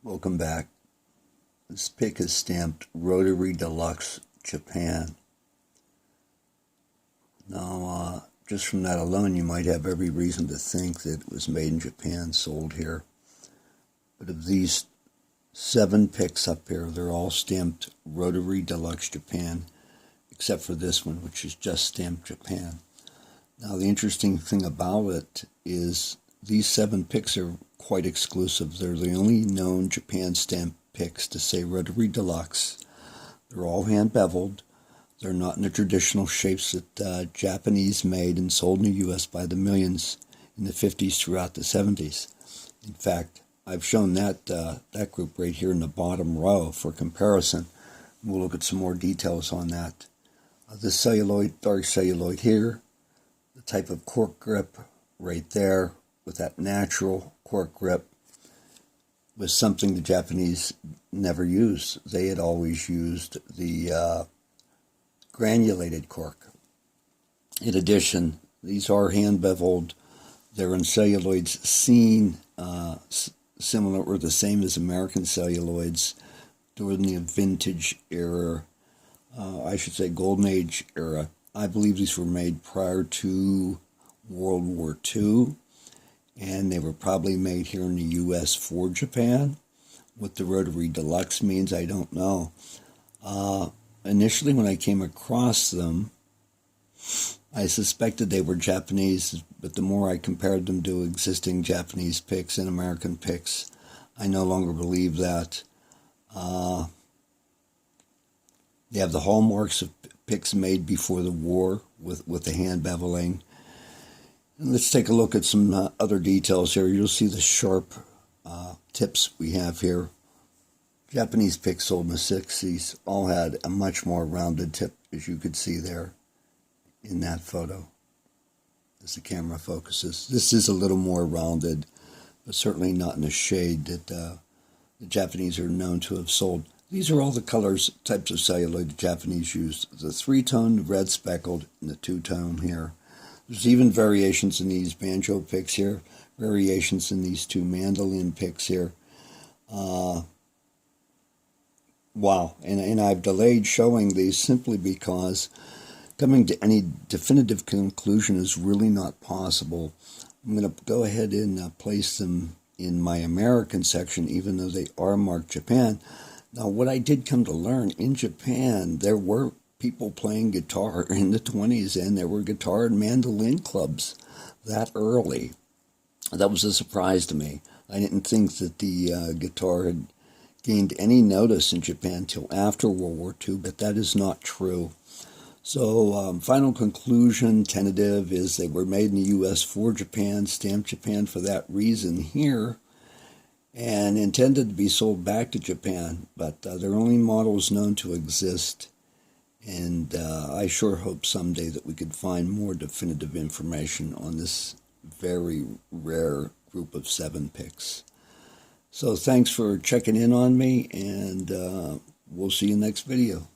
Welcome back. This pick is stamped Rotary Deluxe Japan. Now, just from that alone, you might have every reason to think that it was made in Japan, sold here. But of these 7 picks up here, they're all stamped Rotary Deluxe Japan, except for this one, which is just stamped Japan. Now, the interesting thing about it is these 7 picks are quite exclusive. They're the only known Japan stamp picks to say Rotary Deluxe. They're all hand beveled. They're not in the traditional shapes that Japanese made and sold in the U.S. by the millions in the 50s throughout the 70s. In fact, I've shown that group right here in the bottom row for comparison. We'll look at some more details on that. This celluloid, dark celluloid here, the type of cork grip right there with that natural cork grip was something the Japanese never used. They had always used the granulated cork. In addition, these are hand beveled. They're in celluloids seen similar or the same as American celluloids during the vintage era, I should say golden age era. I believe these were made prior to World War II, and they were probably made here in the U.S. for Japan. What the Rotary Deluxe means, I don't know. Initially, when I came across them, I suspected they were Japanese, but the more I compared them to existing Japanese picks and American picks, I no longer believe that. They have the hallmarks of picks made before the war with the hand beveling. And let's take a look at some other details here. You'll see the sharp tips we have here. Japanese picks sold in the 60s all had a much more rounded tip, as you could see there in that photo as the camera focuses. This is a little more rounded, but certainly not in a shade that the Japanese are known to have sold. These are all the colors, types of celluloid the Japanese used. The 3-tone red speckled and the 2-tone here. There's even variations in these banjo picks here, variations in these 2 mandolin picks here. Wow, and I've delayed showing these simply because coming to any definitive conclusion is really not possible. I'm going to go ahead and place them in my American section, even though they are marked Japan. Now, what I did come to learn, in Japan, there were people playing guitar in the 20s, and there were guitar and mandolin clubs that early. That was a surprise to me. I didn't think that the guitar had gained any notice in Japan till after World War II, but that is not true. So, final conclusion, tentative, is they were made in the U.S. for Japan, stamped Japan for that reason here, and intended to be sold back to Japan, but they're only models known to exist, and I sure hope someday that we could find more definitive information on this very rare group of 7 picks. So thanks for checking in on me, and we'll see you next video.